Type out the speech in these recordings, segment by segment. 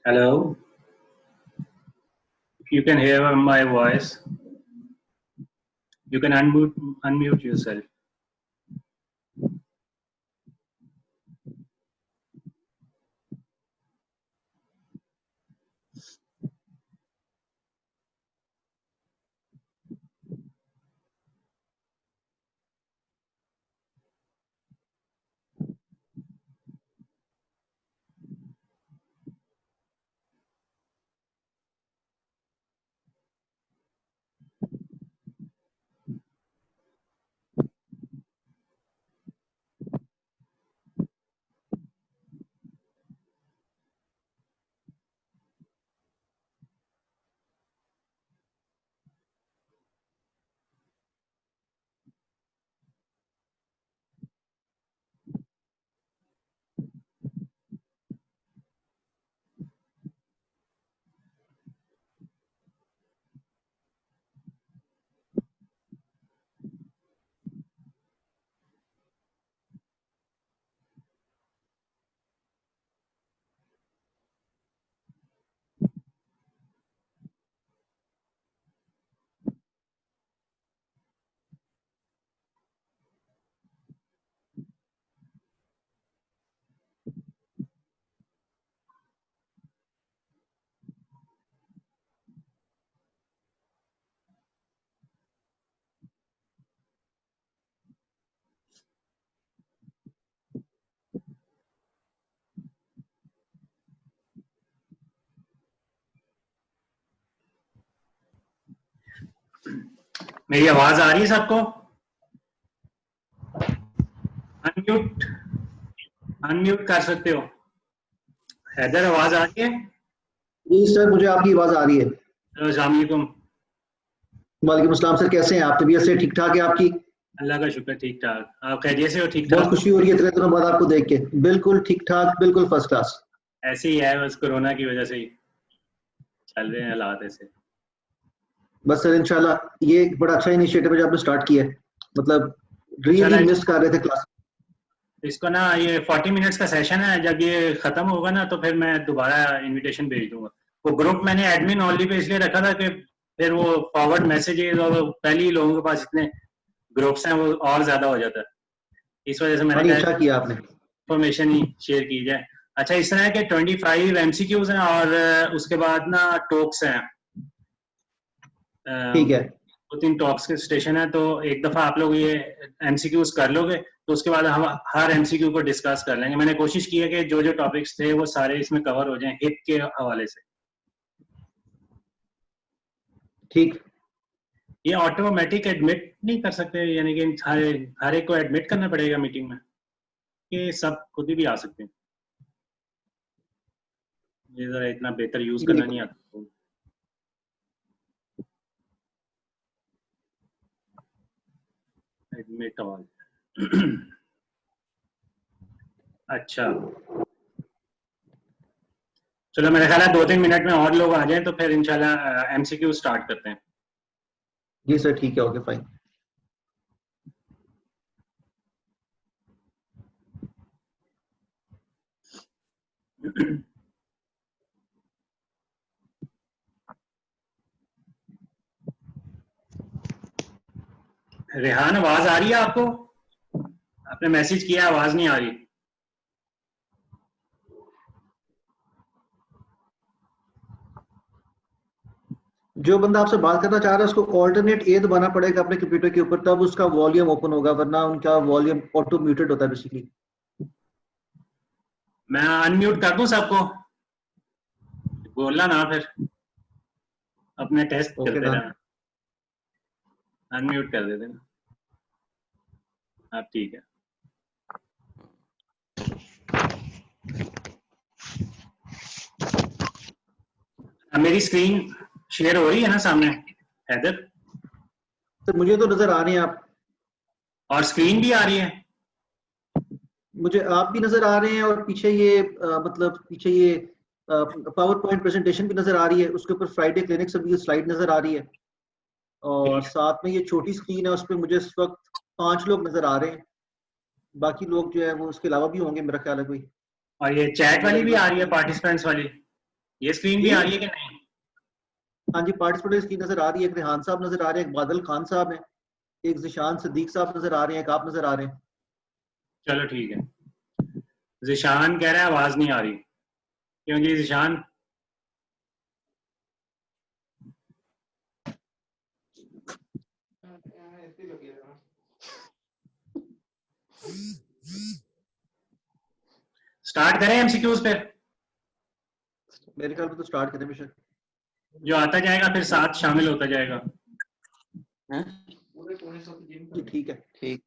Hello, if you can hear my voice, you can unmute yourself. मेरी आवाज आ रही है सबको? अनम्यूट कर सकते हो? हैदर, आवाज आ रही है? जी सर, मुझे आपकी आवाज आ रही है। अस्सलाम वालेकुम। वालेकुम अस्सलाम सर, कैसे हैं आप? तबीयत से ठीक ठाक है आपकी? अल्लाह का शुक्र, ठीक ठाक। आप खैरियत से हो? ठीक ठाक? बहुत खुशी हो रही है इतने दिनों बाद आपको देख के। बिल्कुल ठीक ठाक, बिल्कुल फर्स्ट क्लास। ऐसे ही है, बस कोरोना की वजह से ही चल रहे हैं हालात ऐसे। बस सर इंशाल्लाह ये एक बड़ा अच्छा इनिशिएटिव है जो आपने स्टार्ट किया है। मतलब रियली मिस कर रहे थे क्लास। इसको ना, ये 40 मिनट्स का सेशन है, जब ये खत्म होगा ना तो फिर मैं दोबारा इनविटेशन भेज दूंगा। वो ग्रुप मैंने एडमिन ओनली पे इसलिए रखा था कि फिर वो फॉरवर्ड मैसेजेस और पहले ही लोगों के पास इतने ग्रुप्स हैं वो और ज्यादा हो जाता है, इस वजह से मैंने कहा अच्छा किया आपने, इंफॉर्मेशन ही शेयर की जाए। अच्छा, इस तरह के 25 एमसीक्यूज हैं और उसके बाद ना टॉक्स हैं। ठीक है। 2-3 टॉक्स के स्टेशन है, तो एक दफा आप लोग ये एमसीक्यूज कर लोगे तो उसके बाद हम हर एमसीक्यू को डिस्कस कर लेंगे। मैंने कोशिश की है कि जो जो टॉपिक्स थे वो सारे इसमें कवर हो जाएं हिप के हवाले से। ठीक। ये ऑटोमेटिक एडमिट नहीं कर सकते, यानी कि हर एक को एडमिट करना पड़ेगा मीटिंग में, कि सब खुद ही भी आ सकते हैं? ये जरा इतना बेहतर यूज करना नहीं आता। Admit all. अच्छा, चलो मेरे ख्याल है 2-3 मिनट में और लोग आ जाएं तो फिर इंशाल्लाह एमसीक्यू स्टार्ट करते हैं। जी सर, ठीक है, ओके फाइन। रेहान, आवाज आ रही है आपको? आपने मैसेज किया, आवाज नहीं आ रही। जो बंदा आपसे बात करना चाह रहा है उसको ऑल्टरनेट ए दबाना पड़ेगा अपने कंप्यूटर के ऊपर, तब उसका वॉल्यूम ओपन होगा, वरना उनका वॉल्यूम ऑटो म्यूटेड होता है बेसिकली। मैं अनम्यूट कर दूं सबको? बोलना ना, फिर अपने टेस्ट करते रहना। अनम्यूट कर देते ना। अब ठीक है। मेरी स्क्रीन शेयर हो रही है ना सामने हैदर? सर मुझे तो नजर आ रहे हैं आप, और स्क्रीन भी आ रही है? मुझे आप भी नजर आ रहे हैं और पीछे ये मतलब पीछे ये पावर पॉइंट प्रेजेंटेशन भी नजर आ रही है, उसके ऊपर फ्राइडे क्लिनिक से भी स्लाइड नजर आ रही है। और साथ में ये छोटी स्क्रीन है, उस पर मुझे इस वक्त 5 लोग नजर आ रहे हैं, बाकी लोग जो है वो उसके अलावा भी होंगे मेरा ख्याल है कोई। और ये चैट वाली भी आ रही है, पार्टिसिपेंट्स वाली, ये स्क्रीन भी जी आ रही है कि नहीं? हाँ जी, पार्टिसिपेंट स्क्रीन नजर आ रही है, एक रेहान साहब नजर आ रहे हैं, एक बादल खान साहब हैं, एक जिशान सदीक साहब नजर आ रहे हैं, एक आप नजर आ रहे हैं। चलो ठीक है। जिशान कह रहा है आवाज नहीं आ रही, क्यों जी जिशान? स्टार्ट करें एमसीक्यूज पे? मेरे ख्याल में तो स्टार्ट करें बेशक। जो आता जाएगा फिर साथ शामिल होता जाएगा। जी ठीक है। ठीक।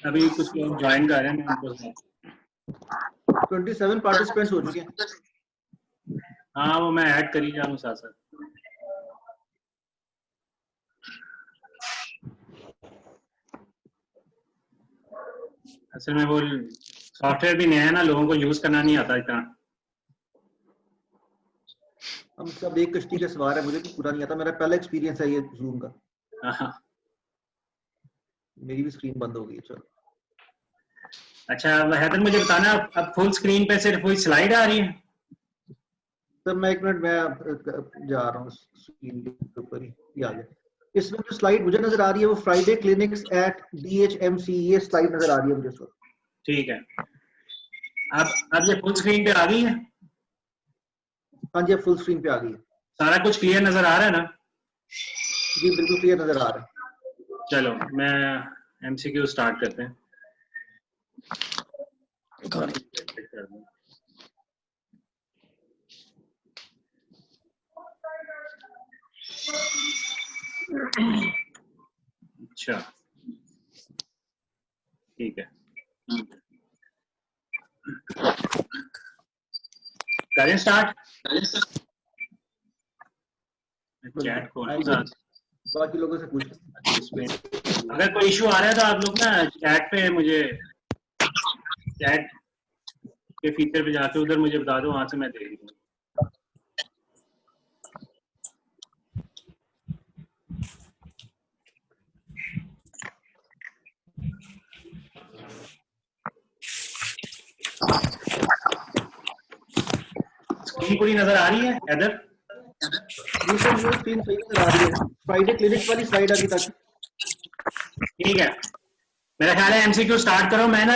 अभी कुछ लोग ज्वाइन कर रहे हैं, मैं उनको 27 पार्टिसिपेंट्स हो चुके हैं। हाँ वो मैं ऐड कर ही जा रहा हूँ साथ साथ। असल में वो सॉफ्टवेयर भी नया है ना, लोगों को यूज करना नहीं आता इतना। हम सब एक कश्ती के सवार है, मुझे भी पूरा नहीं आता, मेरा पहला एक्सपीरियंस है ये जूम का। हाँ। मेरी भी स्क्रीन बंद हो गई। चलो अच्छा हैदर मुझे बताना, अब फुल स्क्रीन पे सिर्फ वही स्लाइड आ रही है? सर मैं 1 मिनट, मैं जा रहा हूँ स्क्रीन के ऊपर ही आ गया। इसमें जो स्लाइड मुझे नजर आ रही है वो फ्राइडे क्लिनिक्स एट DHMC, ये स्लाइड नजर आ रही है मुझे सर। ठीक है, अब ये फुल स्क्रीन पे आ गई है? हाँ जी, अब फुल स्क्रीन पे आ गई है। सारा कुछ क्लियर नजर आ रहा है ना? जी बिल्कुल क्लियर नजर आ रहा है। चलो मैं एमसीक्यू स्टार्ट करते हैं। अच्छा ठीक है, करें स्टार्ट? चैट खोल बाकी लोगों से पूछ इसमें अगर कोई इशू आ रहा है तो आप लोग ना चैट पे मुझे, चैट के फीचर पे जाके उधर मुझे बता दो, वहां से मैं देख लूंगा। स्क्रीन पूरी नजर आ रही है इधर? जी सर मुझे स्क्रीन सही नजर आ रही है, फ्राइडे क्लिनिक्स वाली स्लाइड अभी तक। ठीक है, मेरा ख्याल है एमसीक्यू स्टार्ट करो। मैं ना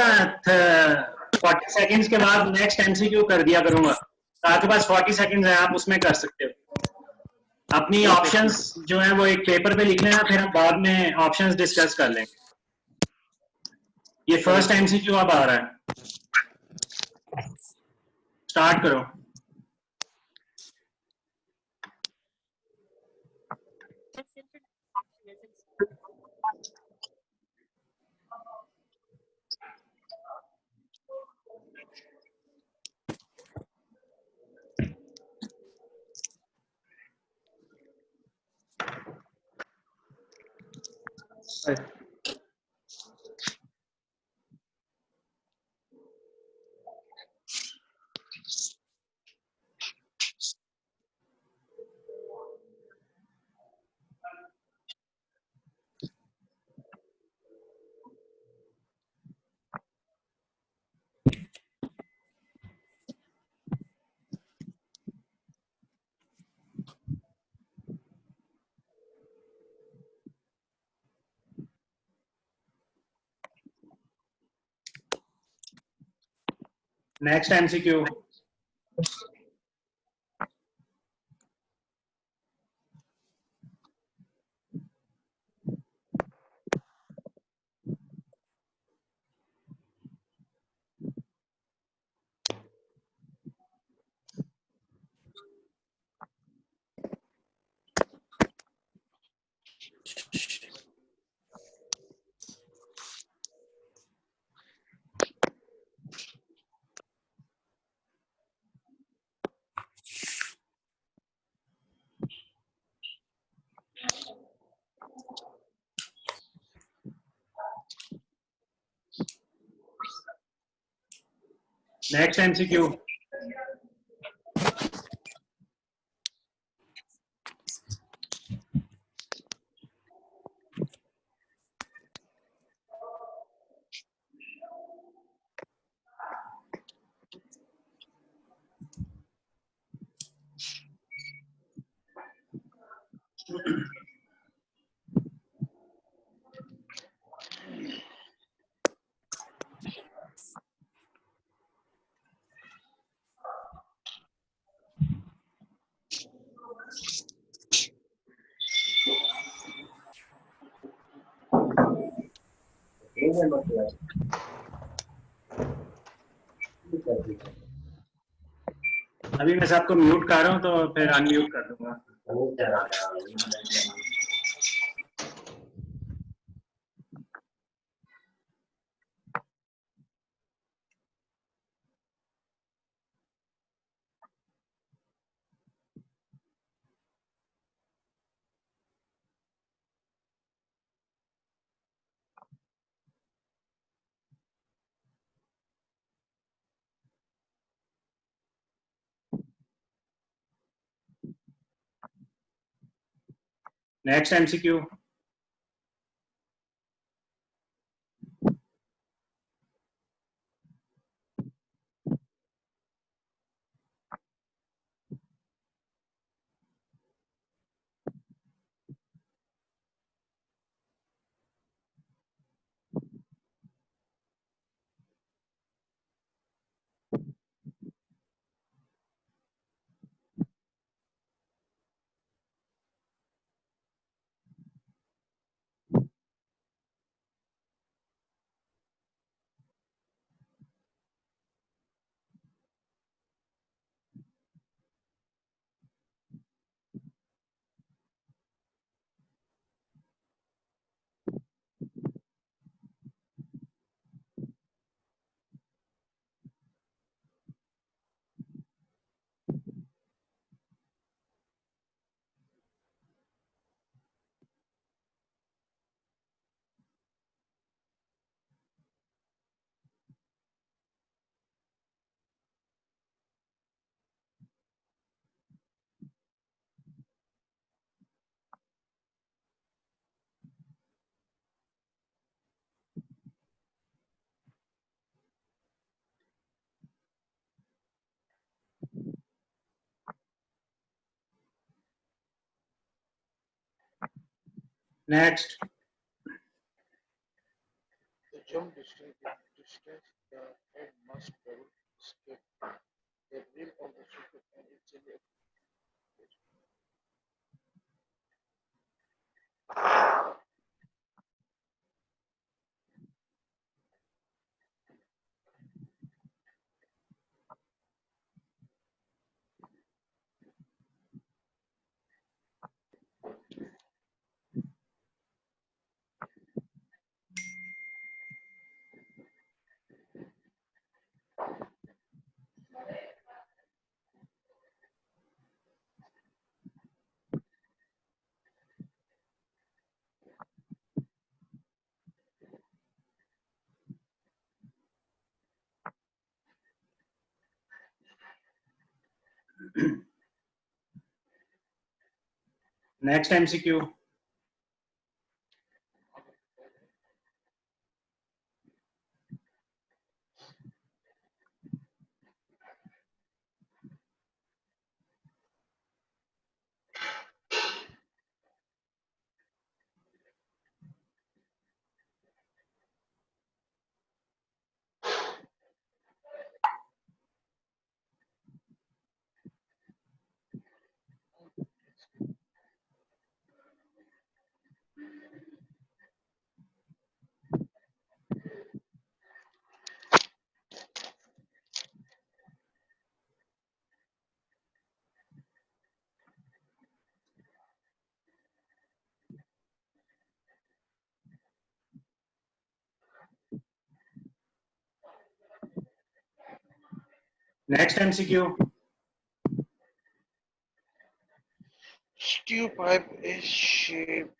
40 सेकंड्स के बाद नेक्स्ट एमसीक्यू कर दिया करूंगा, तो आपके पास 40 सेकंड्स है, आप उसमें कर सकते हो। अपनी ऑप्शंस जो है वो एक पेपर पे लिख लेना, फिर हम बाद में ऑप्शंस डिस्कस कर लेंगे। ये फर्स्ट एमसीक्यू अब आ रहा है, स्टार्ट करो। Next MCQ. Next MCQ. अभी मैं सबको म्यूट कर रहा हूँ तो फिर अनम्यूट कर दूंगा. Next MCQ. Next. The jump distance the head must travel escape the rim of the circle and its area. Next MCQ. Next MCQ. Stew pipe is shaped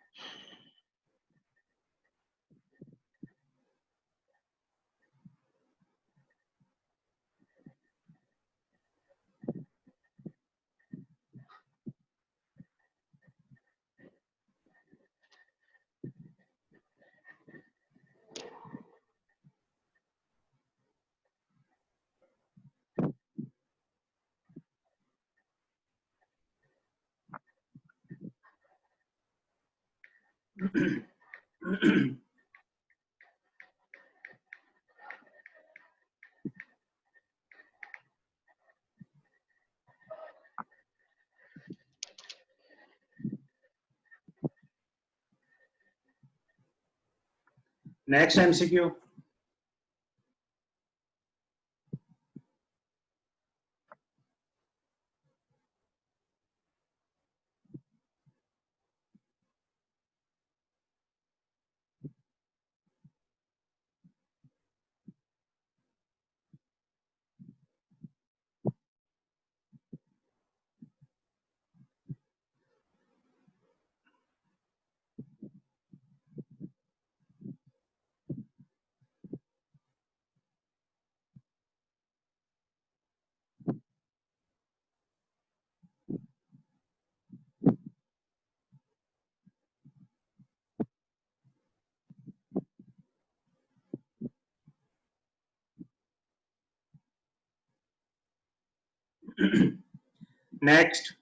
Next MCQ. Next.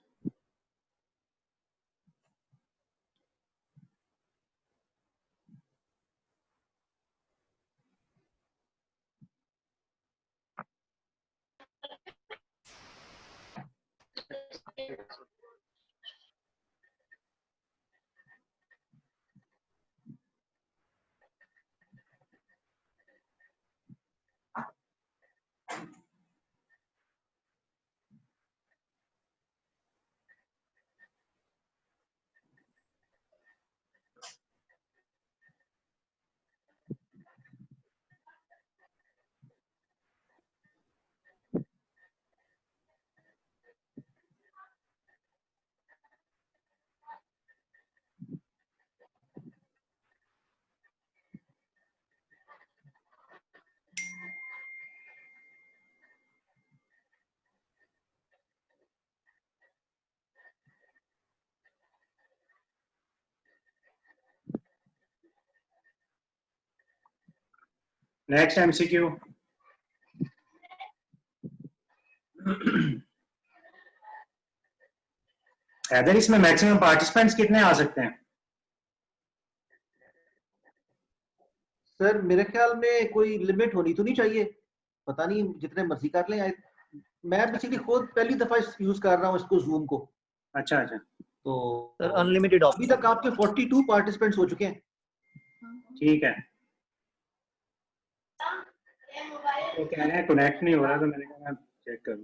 Next MCQ. Haider, इसमें maximum participants कितने आ सकते हैं? Sir मेरे ख्याल में कोई limit होनी तो नहीं चाहिए, पता नहीं जितने मर्जी कर लें। मैं बेसिकली खुद पहली दफा यूज कर रहा हूँ इसको, जूम को। अच्छा अच्छा, तो सर अनलिमिटेड अभी तक आपके 42 पार्टिसिपेंट्स हो चुके हैं। ठीक है। तो कह रहे हैं कनेक्ट नहीं हो रहा, तो मैंने कहा चेक करूं।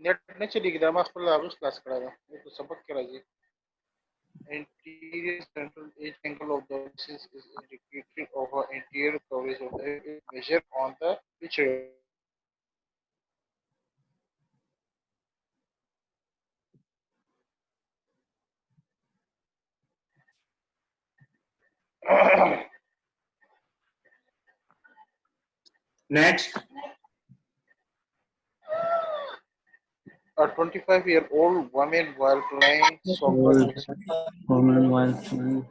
नेट नहीं चलेगी ना, मैं खुद लाभ क्लास करा था, ये तो सबक करा जी। Anterior central edge angle of the axis is indicated over anterior coverage of the measure on the picture. Next. A 25-year-old woman while playing soccer. woman while playing.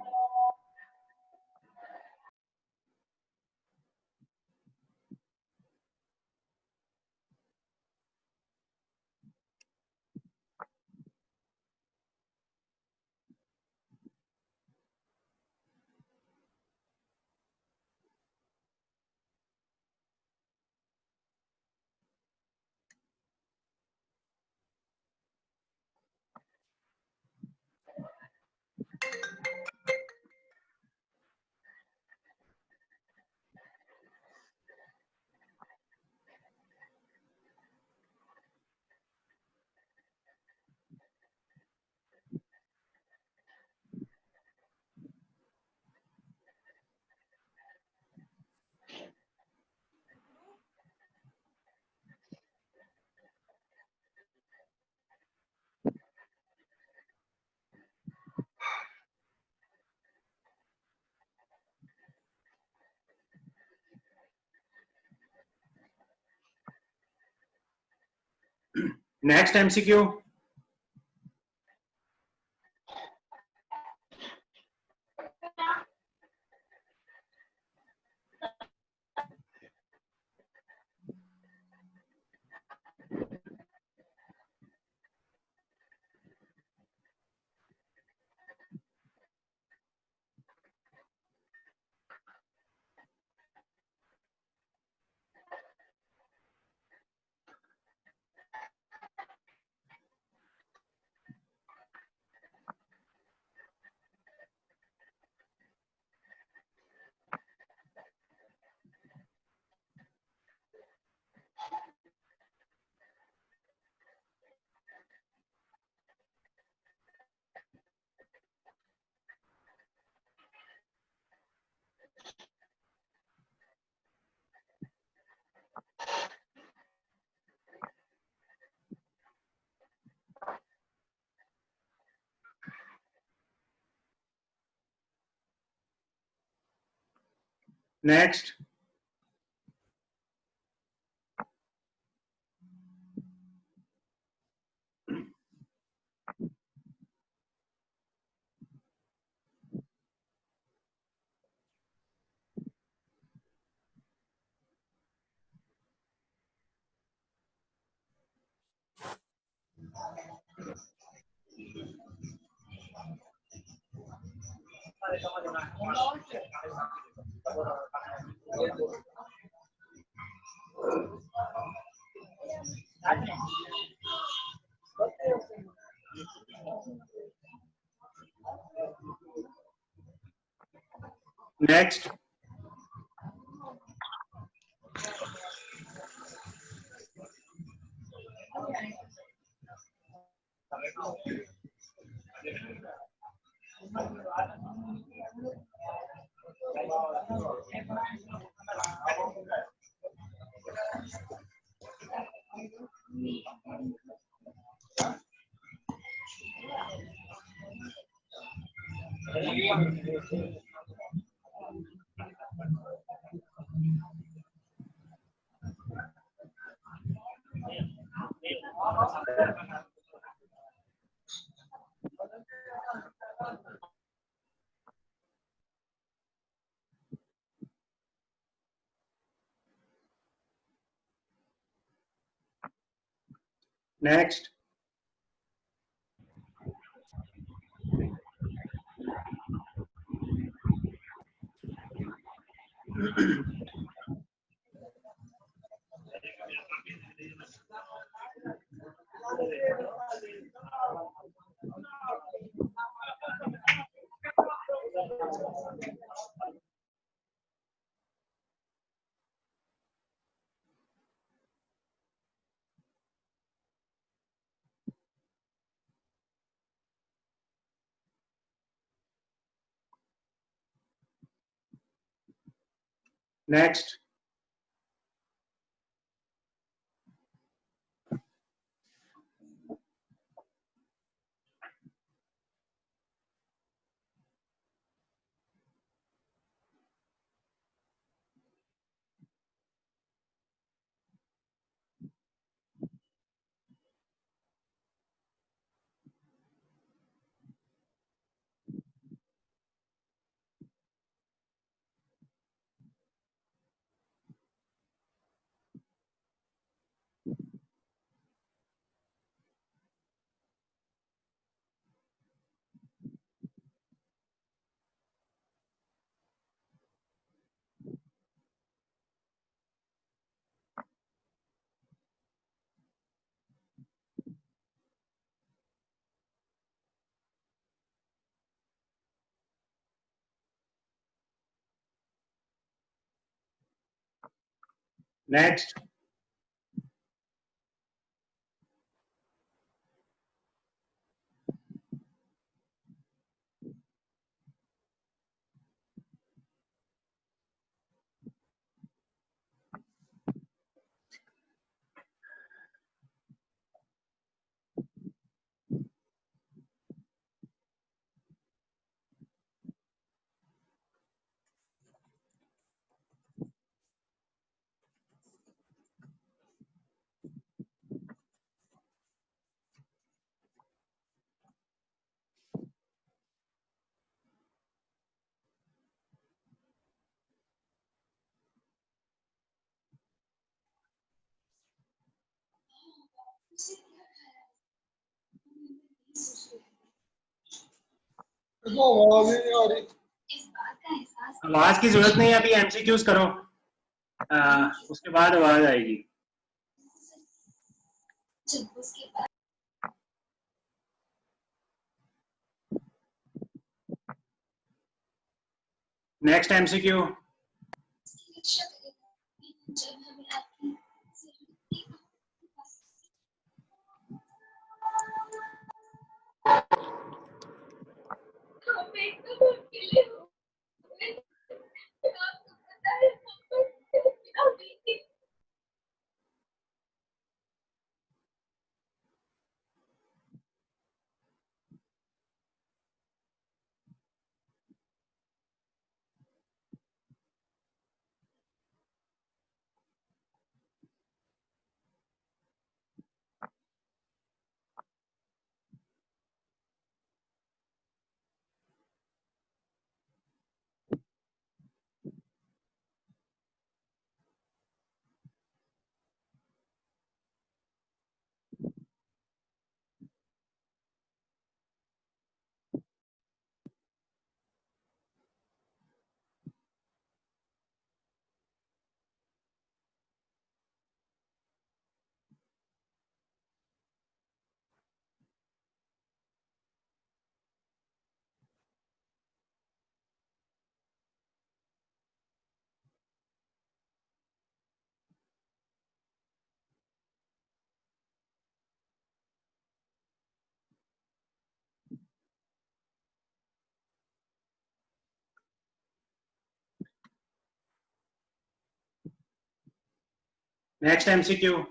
Next MCQ. Next. Next. Next. Next. Next. आवाज की जरूरत नहीं है, अभी MCQs करो, उसके बाद आवाज आएगी। Next MCQ. Next MCQ.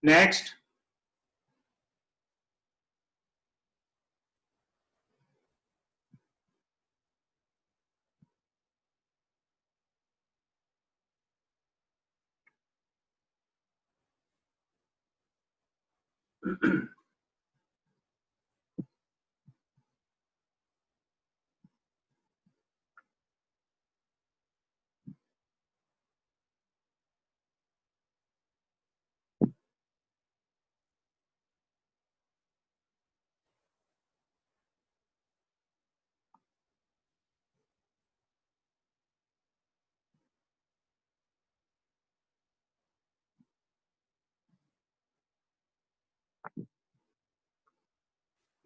Next.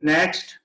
Next.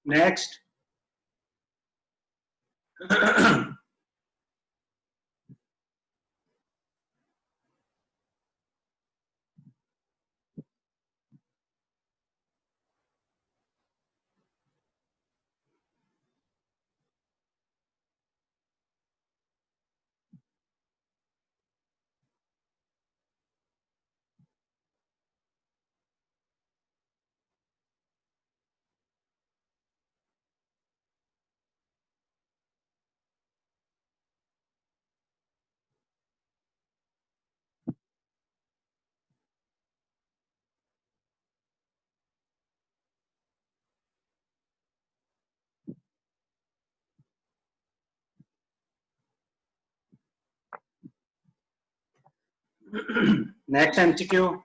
Next. Next MCQ.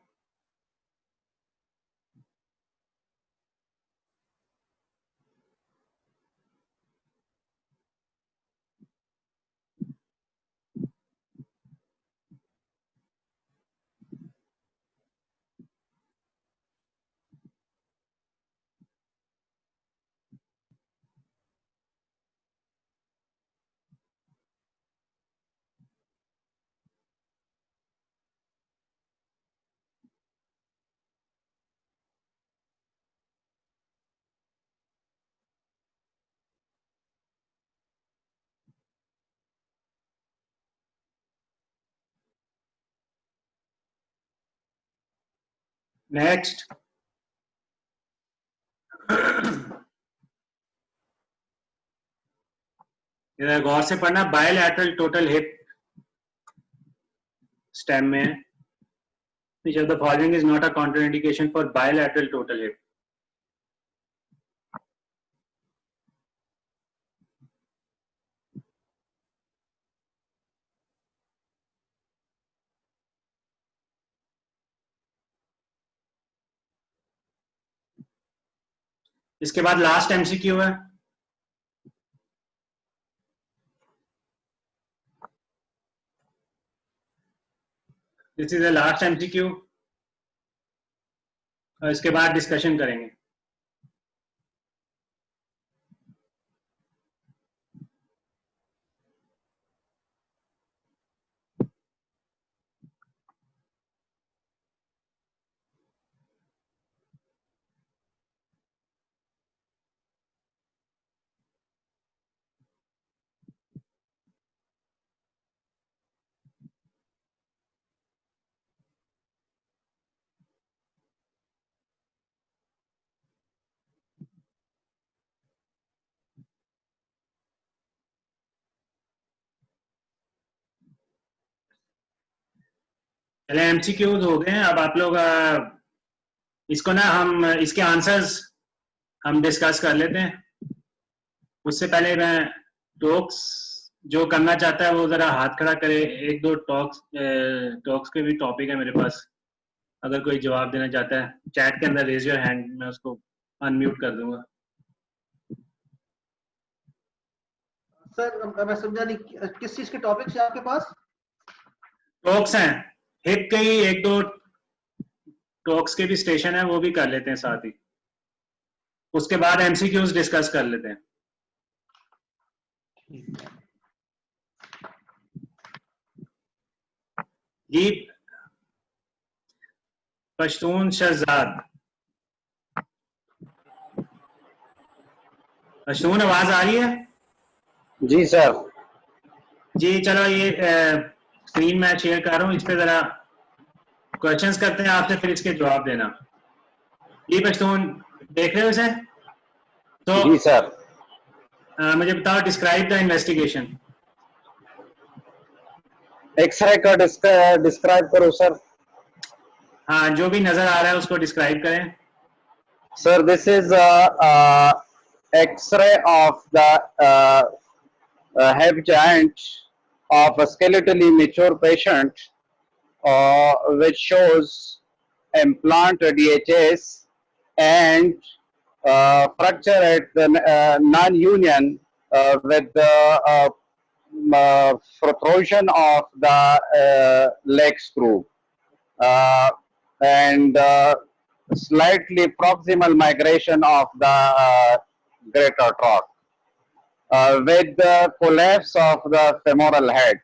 Next. इधर गौर से पढ़ना, बायलैटरल टोटल हिप स्टेम में which of the following is not a contraindication for bilateral total hip? इसके बाद लास्ट एमसीक्यू है। This is the last MCQ और इसके बाद डिस्कशन करेंगे। चले एमसीक्यूज हो गए हैं। अब आप लोग इसको ना हम इसके आंसर्स हम डिस्कस कर लेते हैं। उससे पहले मैं टॉक्स जो करना चाहता है वो जरा हाथ खड़ा करे। एक दो टॉक्स के भी टॉपिक है मेरे पास, अगर कोई जवाब देना चाहता है चैट के अंदर रेज योर हैंड, मैं उसको अनम्यूट कर दूंगा। सर मैं समझा नहीं, किस चीज के टॉपिक्स है आपके पास? टॉक्स हैं, हिप के ही एक दो टॉक्स के भी स्टेशन है, वो भी कर लेते हैं साथ ही। उसके बाद एमसीक्यूज डिस्कस कर लेते हैं। जी पश्तून शहजाद, पश्तून आवाज आ रही है? जी सर। जी चलो ये स्क्रीन मैं शेयर कर रहा हूँ, इस पे जरा क्वेश्चंस करते हैं आपसे, फिर इसके जवाब देना। जी पश्तून देख रहे हो इसे? तो जी सर। मुझे बताओ, डिस्क्राइब द इन्वेस्टिगेशन। एक्सरे का डिस्क्राइब करो सर। हाँ, जो भी नजर आ रहा है उसको डिस्क्राइब करें। Sir this is x-ray of the hip joint of a skeletally mature patient, which shows implant DHS and fracture at the non-union with the protrusion of the leg screw and slightly proximal migration of the greater trach. With the collapse of the femoral head.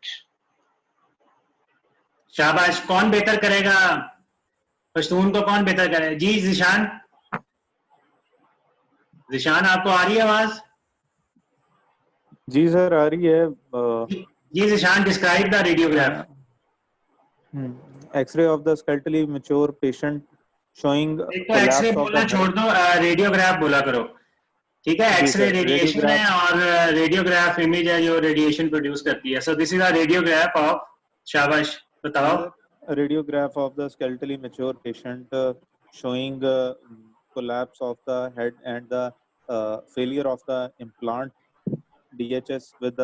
शाबाश। कौन बेहतर करेगा? पश्तून को कौन बेहतर करेगा? जी जिशान, जिशान आपको आ रही है आवाज? जी सर आ रही है। Ji Zishan, describe the radiograph. X-ray of the skeletally mature patient showing एक तो एक्सरे बोलना छोड़ दो, रेडियोग्राफ बोला करो, ठीक है? एक्सरे रेडिएशन है और रेडियोग्राफ इमेज है जो रेडिएशन प्रोड्यूस करती है। So this is a radiograph of, शाबाश बताओ। Radiograph of the skeletally mature patient showing collapse of the head and the failure of the implant DHS with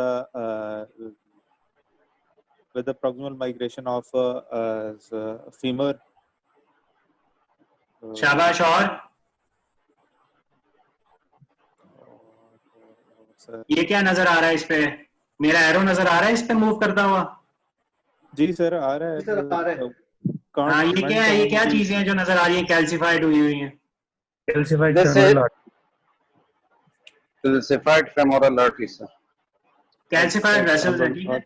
the proximal migration of femur. शाबाश। और ये क्या नजर आ रहा है इस पे? मेरा एरो नजर आ रहा है इस पे मूव करता हुआ? जी सर आ रहा है। सर आ रहा है। हाँ, ये क्या है? ये क्या चीजें हैं जो नजर आ रही है कैल्सिफाइड हुई हैं? Calcified femoral artery sir. Calcified vessels है, ठीक है?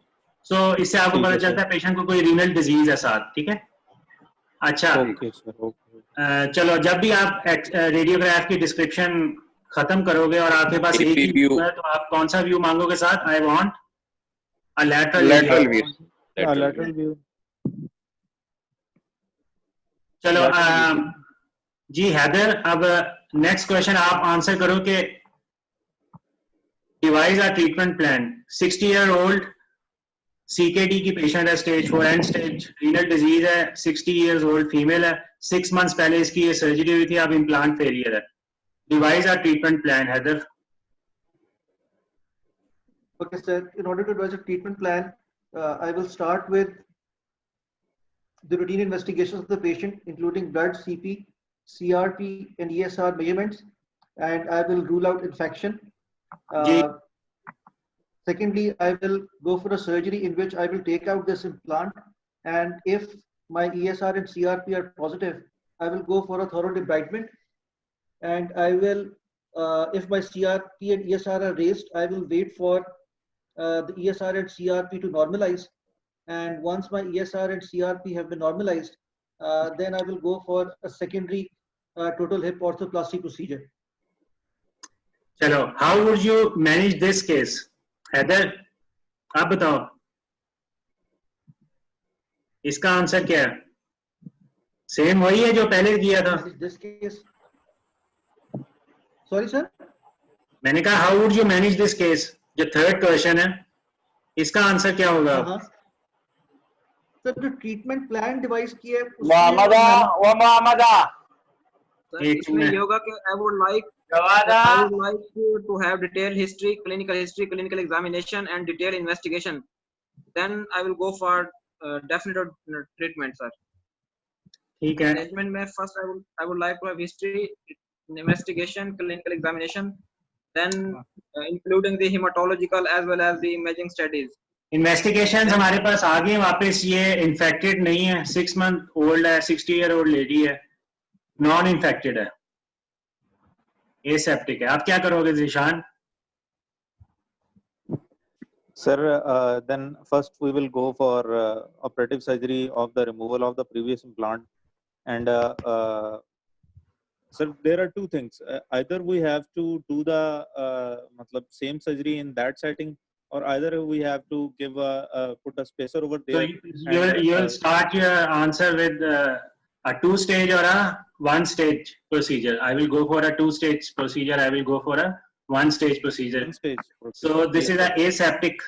सो इससे आपको पता चलता है पेशेंट को कोई रीनल डिजीज है साथ, ठीक है? अच्छा, चलो जब भी आप रेडियोग्राफ की डिस्क्रिप्शन खत्म करोगे और आपके पास एक ही व्यू है, तो आप कौन सा व्यू मांगोगे साथ? I want a lateral view. चलो जी हैदर, अब नेक्स्ट क्वेश्चन आप आंसर करो कि device a treatment plan. 60-year-old CKD की पेशेंट है, stage 4 and stage renal disease है, 60 years old फीमेल है, 6 months पहले इसकी ये सर्जरी हुई थी, अब इम्प्लांट फेलियर है। Devise a treatment plan Haider. Okay, sir. In order to devise a treatment plan, I will start with the routine investigations of the patient, including blood, CP, CRP, and ESR measurements. and I will rule out infection. जी. Secondly, I will go for a surgery in which I will take out this implant, and if my ESR and CRP are positive, I will go for a thorough debridement, and I will, if my CRP and ESR are raised, I will wait for the ESR and CRP to normalize, and once my ESR and CRP have been normalized, then I will go for a secondary total hip orthoplasty procedure. चलो, how would you manage this case? Haider, आप बताओ, इसका answer क्या है? Same वही है जो पहले किया था. Manage this case. Sorry, sir. मैंने कहा how would you manage this case? जो थर्ड क्वेश्चन है, इसका आंसर क्या होगा? सर जो ट्रीटमेंट प्लान डिवाइस की है मोहम्मदा सर इसमें ये होगा कि I would like to have detailed history, clinical examination and detailed investigation. Then I will go for definite treatment, sir. ठीक है. Management में first I would like to have history, investigation, clinical examination, then including the hematological as well as the imaging studies. Investigation हमारे पास आ गए वापस. ये infected नहीं है, 6 month old है, 60 year old लेडी है, नॉन इन्फेक्टेड है, एसेप्टिक है. आप क्या करोगे Zeeshan? Sir, then first we will go for operative surgery of the removal of the previous implant, and sir, there are two things. Either we have to do the same surgery in that setting, or either we have to give put a spacer over there. So you will start your answer with a 2-stage or a 1-stage procedure. I will go for a 2-stage procedure. I will go for a 1-stage procedure. 1-stage procedure. So this is a aseptic.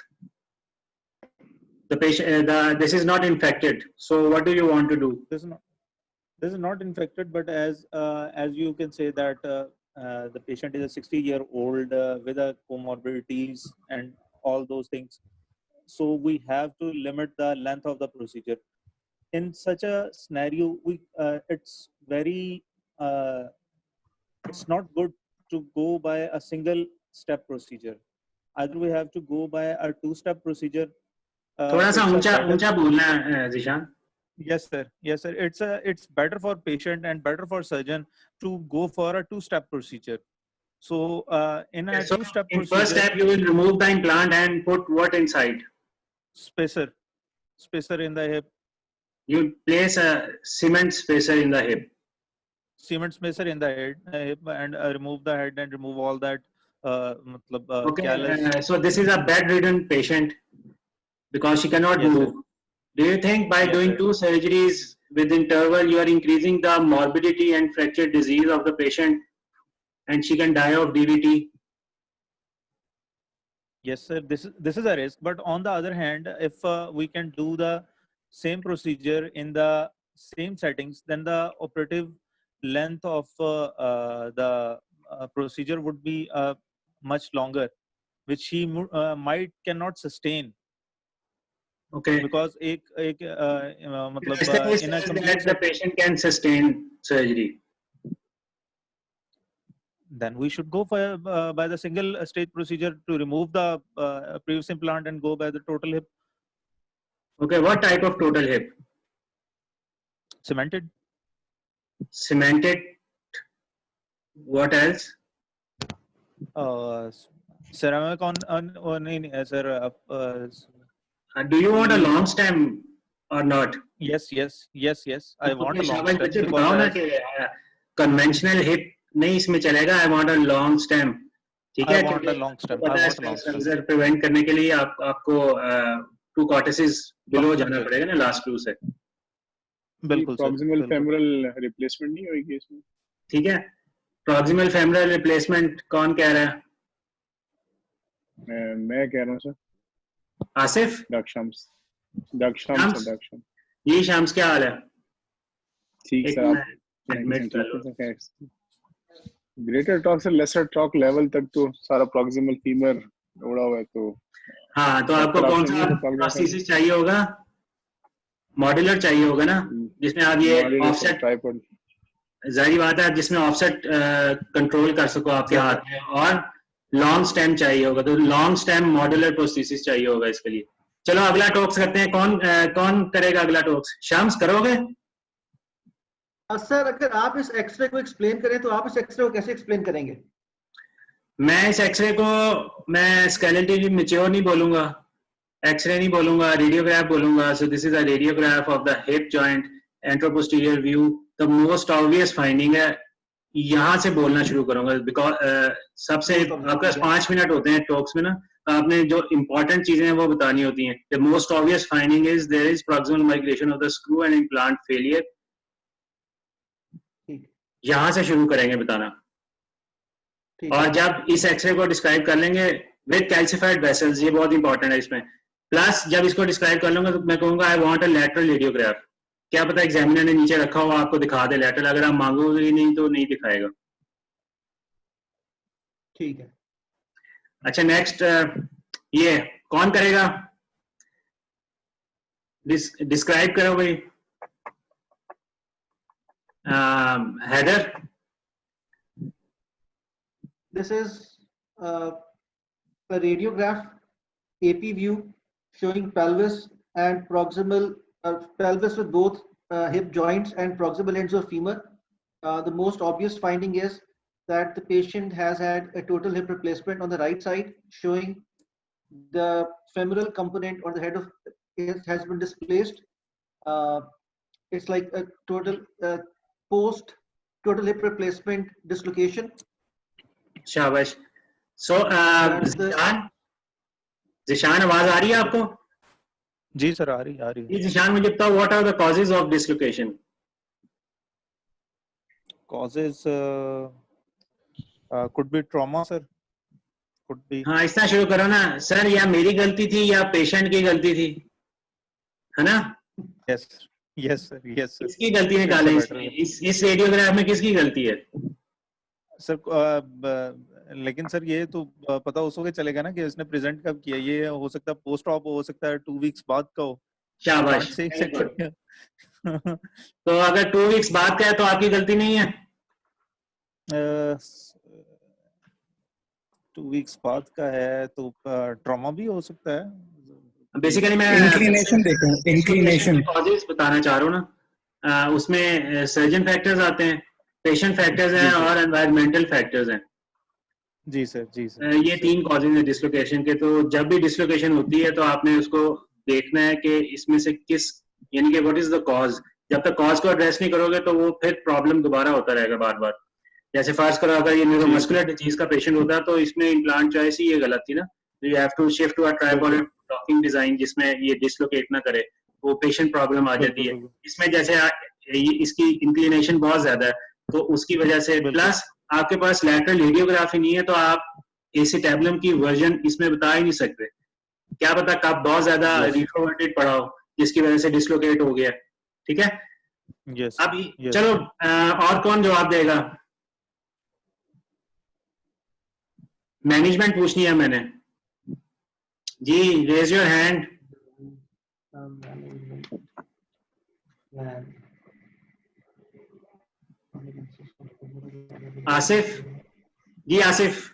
The patient, this is not infected. So what do you want to do? This is not infected, but as you can say that the patient is a 60-year-old with a comorbidities and all those things. So we have to limit the length of the procedure. In such a scenario, it's not good to go by a single step procedure. Either we have to go by a 2-step procedure. थोड़ा सा ऊंचा बोलना है Zeeshan. Yes, sir. It's better for patient and better for surgeon to go for a 2-step procedure. So in a 2-step procedure, first step you will remove the implant and put what inside? Spacer in the hip. You place a cement spacer in the hip. Cement spacer in the hip and remove the head and remove all that. Okay. So this is a bedridden patient because she cannot move. Sir. Do you think by doing 2 surgeries with interval you are increasing the morbidity and fracture disease of the patient, and she can die of DVT? Yes, sir. This is a risk. But on the other hand, if we can do the same procedure in the same settings, then the operative length of the procedure would be much longer, which she cannot sustain. Okay. Because in a complete the patient can sustain surgery. Then we should go for by the single stage procedure to remove the previous implant and go by the total hip. Okay, what type of total hip? Cemented. What else? Ceramic on sir. Do you want a long stem or not? Yes. I want a long stem. बताओ ना कि conventional hip नहीं इसमें चलेगा. I want a long stem. ठीक है? I want a long stem. Prevent करने के लिए आपको 2 cortices below जाना पड़ेगा ना last 2 से. बिल्कुल. Proximal femoral replacement नहीं होगी इसमें. ठीक है? Proximal femoral replacement कौन कह रहा है? मैं कह रहा हूँ सर. आसिफ? दक्षाम्स. जी शाम्स क्या हाल है? ठीक सर. एडमिट कर लो. ग्रेटर टॉर्क से लेसर टॉर्क लेवल तक तो सारा प्रॉक्सिमल फीमर उड़ा हुआ है. तो हाँ, तो आपको कौन सा प्रोस्थेसिस चाहिए होगा? मॉड्यूलर चाहिए होगा ना, जिसमें आप ये ऑफसेट जाहिर बात है जिसमें ऑफसेट कंट्रोल कर सको आपके हाथ में, और लॉन्ग स्टेम चाहिए होगा, तो लॉन्ग स्टेम मॉड्यूलर प्रोस्थेसिस चाहिए होगा इसके लिए। चलो अगला टॉक्स करते हैं, कौन करेगा अगला टॉक्स? शाम्स करोगे? सर अगर आप इस एक्सरे को एक्सप्लेन करें तो आप इस एक्सरे को कैसे एक्सप्लेन करेंगे? मैं इस एक्सरे को मैं स्केलेटली मैच्योर नहीं बोलूंगा, एक्सरे नहीं बोलूंगा, रेडियोग्राफ बोलूंगा। सो this is a radiograph of the hip joint anteroposterior view. The most obvious finding है, यहाँ से बोलना शुरू करूंगा बिकॉज सबसे आपके पास 5 मिनट होते हैं टॉक्स में ना, आपने जो इंपॉर्टेंट चीजें हैं वो बतानी होती हैं। The most obvious finding is there is proximal migration of the screw and implant failure. यहाँ से शुरू करेंगे बताना, और जब इस एक्सरे को डिस्क्राइब कर लेंगे विद कैल्सिफाइड वेसल्स, ये बहुत इंपॉर्टेंट है इसमें, प्लस जब इसको डिस्क्राइब कर लूंगा तो मैं कहूंगा I want a lateral radiograph. क्या पता एग्जामिनर ने नीचे रखा हुआ आपको दिखा दे लैटरल, अगर आप मांगोगे नहीं तो नहीं दिखाएगा। ठीक है। अच्छा नेक्स्ट ये कौन करेगा? डिस्क्राइब करो भाई। Haider. This is a radiograph AP view showing pelvis and proximal pelvis with both hip joints and proximal ends of femur. The most obvious finding is that the patient has had a total hip replacement on the right side, showing the femoral component or the head of it has been displaced. It's like a total post total hip replacement dislocation. शाबाश। सो जिशान आवाज आ रही है आपको? जी sir आ रही है। जिशान मुझे बताओ what are the causes of dislocation? Causes could be trauma sir, could be. हाँ इतना शुरू करो ना सर, या मेरी गलती थी या पेशेंट की गलती थी, है ना? Yes sir. किसकी गलती निकालें इसमें? इस रेडियोग्राफ में किसकी गलती है सर? लेकिन सर ये तो पता उसको चलेगा ना कि इसने प्रेजेंट कब किया, ये हो सकता है पोस्ट ऑप हो सकता है 2 वीक्स बाद का हो। शाबाश। तो अगर 2 वीक्स बाद का है तो आपकी गलती नहीं है? 2 वीक्स बाद का है तो ट्रॉमा भी हो सकता है। बेसिकली मैं इंक्लिनेशन कॉजेज बताना चाह रहा हूँ ना, उसमें सर्जन फैक्टर्स आते हैं, पेशेंट फैक्टर्स हैं और एनवायरमेंटल फैक्टर्स हैं। जी सर। ये 3 कॉजेज हैं डिसलोकेशन के। तो जब भी डिसलोकेशन होती है तो आपने उसको देखना है कि इसमें से किस, यानी कि व्हाट इज द कॉज। जब तक कॉज को एड्रेस नहीं करोगे तो वो फिर प्रॉब्लम दोबारा होता रहेगा बार बार। जैसे फर्स्ट करो अगर ये न्यूरोमस्कुलर डिजीज का पेशेंट होता है तो इसमें इम्प्लांट चॉइस ही ये गलत थी ना, you have to shift to a tripod docking design जिसमें ये डिसलोकेट ना करे, वो पेशेंट प्रॉब्लम आ जाती है। इसमें जैसे इसकी इंक्लिनेशन बहुत ज्यादा है तो उसकी वजह से, प्लस आपके पास लैटरल रेडियोग्राफी नहीं है तो आप एसिटैबुलम की वर्जन इसमें बता ही नहीं सकते। क्या पता कब बहुत ज्यादा रिट्रोवर्टेड पड़ा हो जिसकी वजह से डिसलोकेट हो गया। ठीक है। अब चलो और कौन जवाब देगा? मैनेजमेंट पूछनी है मैंने जी, raise your hand. Asif ji, Asif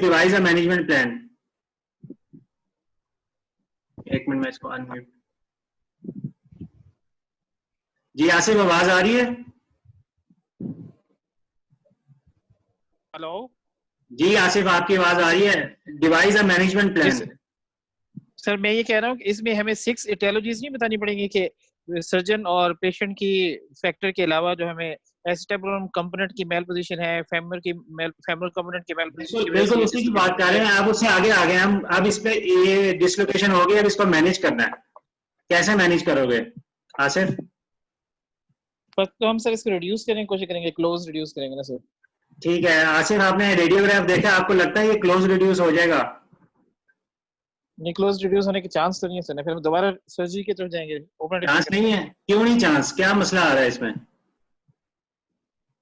devise a management plan. एक मिनट में इसको अनम्यूट। जी आसिफ आवाज आ रही है? हेलो जी आसिफ आपकी आवाज आ रही है। Devise a management plan. Sir मैं ये कह रहा हूँ कि इसमें हमें 6 एटियोलॉजीज नहीं बतानी पड़ेंगी कि सर्जन और पेशेंट की फैक्टर के अलावा जो हमें एसिटाबुलम कंपोनेंट की मेल पोजीशन है, फेमर कंपोनेंट की मेल पोजीशन। बिल्कुल उसी की बात कर रहे हैं। आप उससे आगे आ गए हम। अब इस पे ये डिसलोकेशन हो गया, अब इसको मैनेज करना है। कैसे मैनेज करोगे आसिफ? तो हम सर इसको रिड्यूस करने की कोशिश करेंगे, क्लोज रिड्यूस करेंगे ना सर। ठीक है आसिफ, आपने रेडियोग्राफ देखा, आपको लगता है ये क्लोज रिड्यूस हो जाएगा? नहीं, क्लोज रिड्यूस होने के चांस तो नहीं है सर, फिर हम दोबारा सर्जरी की तरफ जाएंगे। चांस नहीं है? क्यों नहीं चांस? क्या मसला आ रहा है इसमें?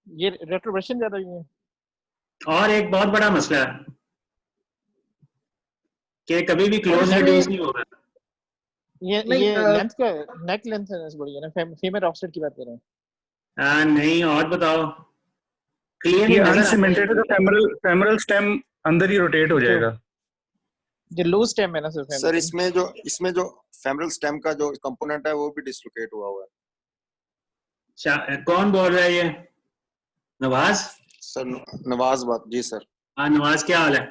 ये रेट्रोवर्शन ज्यादा ही है। और एक बहुत बड़ा मसला है कि कभी भी क्लोज रिड्यूस नहीं होगा। ये लेंथ का नेक लेंथ है बड़ी है ना, फीमेल ऑफसेट की बात कर रहे हैं। नहीं, और बताओ। क्लियर ये नहीं नजर अनसीमेंटेड है तो फेमरल स्टेम अंदर ही रोटेट हो जाएगा। जो लूज स्टेम है ना सर सर इसमें जो फेमरल स्टेम का जो कंपोनेंट है वो भी डिस्लोकेट हुआ हुआ है। कौन बोल रहा है ये? नवाज? सर नवाज बात जी सर। हाँ नवाज, क्या हाल है?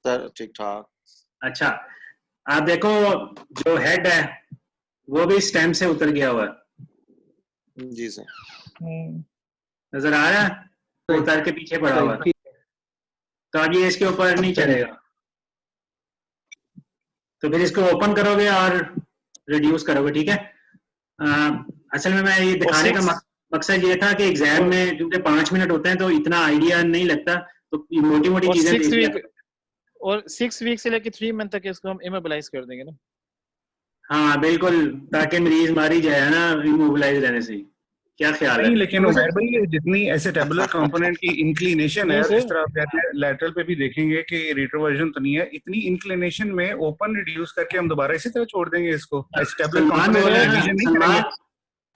सर ठीक ठाक। अच्छा, आप देखो जो हेड है वो भी स्टेम से उतर गया हुआ है। जी सर। नजर आ रहा है? वो उतर के पीछे पड़ा हुआ है, तो अब ये इसके ऊपर नहीं चलेगा। तो फिर इसको ओपन करोगे और रिड्यूस करोगे, ठीक है। असल में मैं ये दिखाने का मकसद ये था कि एग्जाम में क्योंकि 5 मिनट होते हैं तो इतना आइडिया नहीं लगता, तो मोटी मोटी चीजें देख लिया। और 6 वीक से लेकर 3 मंथ तक इसको हम इमोबिलाइज कर देंगे ना। हाँ बिल्कुल, ताकि मरीज मारी जाए ना इमोबिलाइज रहने से। क्या ख्याल है? नहीं, लेकिन उमर भाई जितनी एसिटेबुलर कंपोनेंट की इंक्लिनेशन है, इस तरह कहते हैं लैटरल पे भी देखेंगे कि रेट्रोवर्जन तो नहीं है, इतनी इंक्लिनेशन में ओपन रिड्यूस करके हम दोबारा इसी तरह छोड़ देंगे इसको। एसिटेबुलर कंपोनेंट रिवीजन नहीं करेंगे।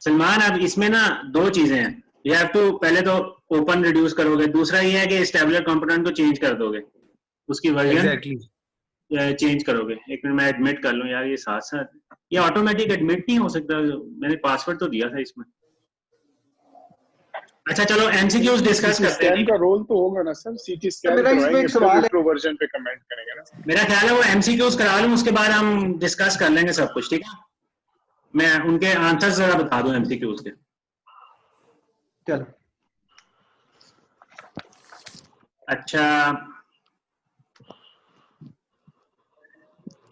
सलमान, अब इसमें ना दो चीजें हैं। यू हैव टू, पहले तो ओपन रिड्यूस करोगे, दूसरा ये है कि एस्टेबुलर कंपोनेंट को चेंज कर दोगे, उसकी वर्जन चेंज करोगे। एक मिनट मैं एडमिट कर लूं यार, ये साथ साथ ये ऑटोमेटिक एडमिट नहीं हो सकता, मैंने पासवर्ड तो दिया था इसमें। अच्छा चलो एमसीक्यूज डिस्कस करते हैं। स्कैन का रोल तो होगा ना सर, सीटी स्कैन करवाएंगे, फिर रेट्रोवर्जन पे कमेंट करेंगे ना। मेरा ख्याल है वो एमसीक्यूज करा लूं, उसके बाद हम डिस्कस कर लेंगे सब कुछ, ठीक है। मैं उनके आंसर जरा बता दूं एमसीक्यूज के। चलो अच्छा,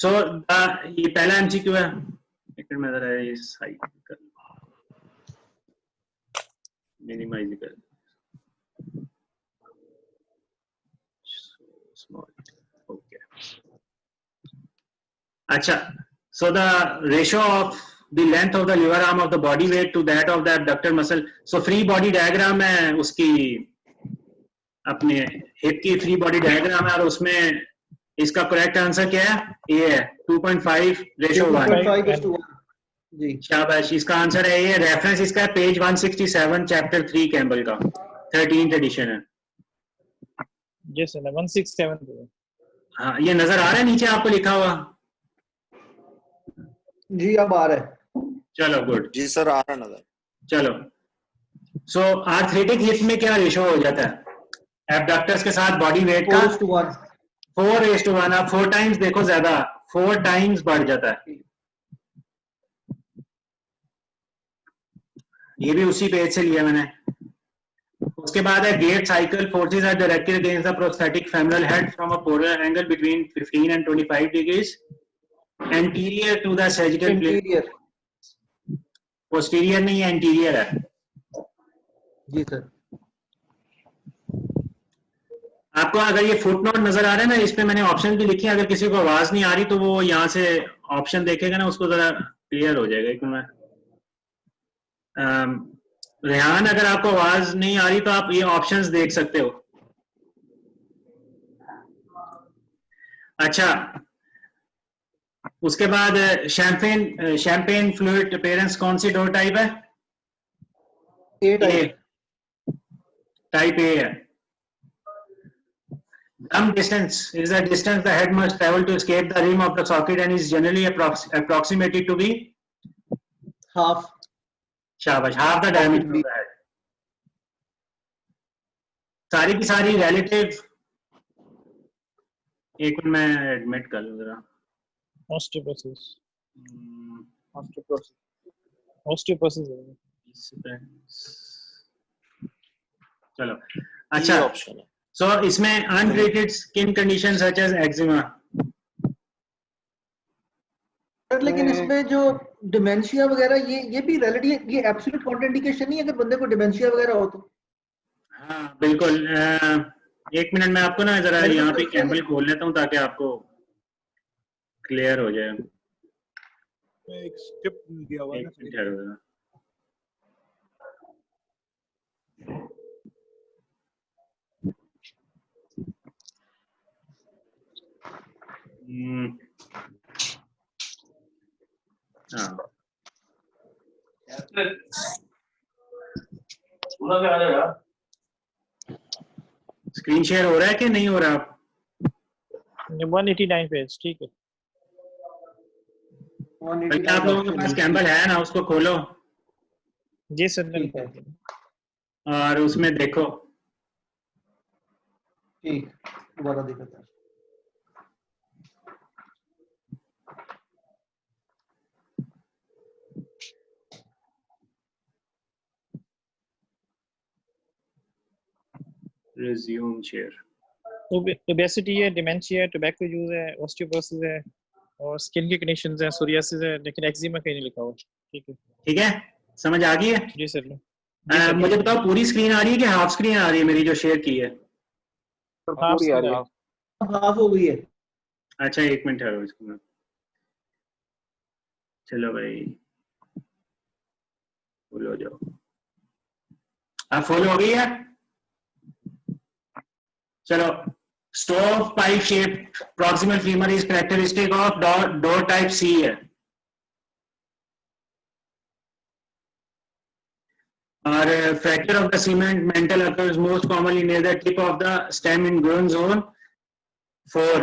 सो ये पहला एमसीक्यू है। एक मिनट में जरा ये साइड कर मिनिमाइज कर, ओके। अच्छा, so the ratio of the length of the liver arm of the body weight to that of the abductor muscle, so free body diagram है उसकी, अपने हिप की फ्री बॉडी डायग्राम है, और उसमें इसका करेक्ट आंसर क्या है? ये है 2.5 रेशो 1। जी शाबाश, इसका आंसर है ये। रेफरेंस इसका है पेज 167 चैप्टर 3 कैम्बल का 13th एडिशन है। जी सर 167। हाँ, ये नजर आ रहा है नीचे आपको लिखा हुआ? जी अब आ रहा है। चलो गुड। जी सर आ रहा है नजर। चलो, सो आर्थरेटिक हिप में क्या रेशो हो जाता है एब्डक्टर्स के साथ बॉडी वेट का? 4:1। आप 4 टाइम्स देखो, ज्यादा 4 टाइम्स बढ़ जाता है। ये भी उसी पेज से लिया मैंने। उसके बाद है gait cycle, forces are directed against the prosthetic femoral head from a polar angle between 15 and 25 degrees anterior to the sagittal plane. Posterior नहीं है, एंटीरियर है। जी सर। आपको अगर ये फुटनोट नजर आ रहा है ना, इस पे मैंने ऑप्शन भी लिखे हैं। अगर किसी को आवाज नहीं आ रही तो वो यहाँ से ऑप्शन देखेगा ना, उसको जरा क्लियर हो जाएगा। क्यों मैं रेहान, अगर आपको आवाज नहीं आ रही तो आप ये ऑप्शंस देख सकते हो। अच्छा, उसके बाद शैंपेन फ्लूइड अपीयरेंस कौन सी डोर टाइप है? टाइप ए है। Dumb distance is the distance the head must travel to escape the rim of the socket and is generally approximated to be half. शाबाश, half the diameter of the head. सारी की सारी relative। एक minute मैं admit कर लूं जरा। Osteoporosis। चलो, अच्छा ऑप्शन है। So इसमें untreated skin conditions such as eczema। लेकिन इसमें जो डिमेंशिया वगैरह ये भी रिलेटिव, ये एब्सोल्यूट कॉन्ट्राइंडिकेशन नहीं अगर बंदे को डिमेंशिया वगैरह हो तो। हाँ बिल्कुल। एक मिनट में आपको ना जरा यहाँ पे कैम्बल खोल लेता हूँ ताकि आपको क्लियर हो जाए। एक स्किप दिया हुआ है। स्क्रीन शेयर हो रहा है कि नहीं हो रहा? 189 पेज, ठीक है। बल्कि आप लोगों के पास कैम्बल है ना, उसको खोलो जी सर, और उसमें देखो। ठीक, दोबारा देखा। Resume share. ओबेसिटी है, डिमेंशिया है, टोबैको यूज है, ऑस्टियोपोरोसिस है और स्किन की कंडीशंस है, सोरियासिस है, लेकिन एक्जिमा कहीं नहीं लिखा हुआ। ठीक है, ठीक है, समझ आ गई है? जी सर। मुझे बताओ पूरी स्क्रीन आ रही है कि हाफ स्क्रीन आ रही है मेरी जो शेयर की है? हाफ हो गई है। अच्छा, 1 मिनट ठहरो इसको मैं। चलो भाई, फुल हो जाओ। अब फुल हो गई है? चलो, stove pipe shape proximal femur is characteristic of Dorr type C है। और fracture of the cement mantle occurs most commonly near the tip of the stem in growing zone 4.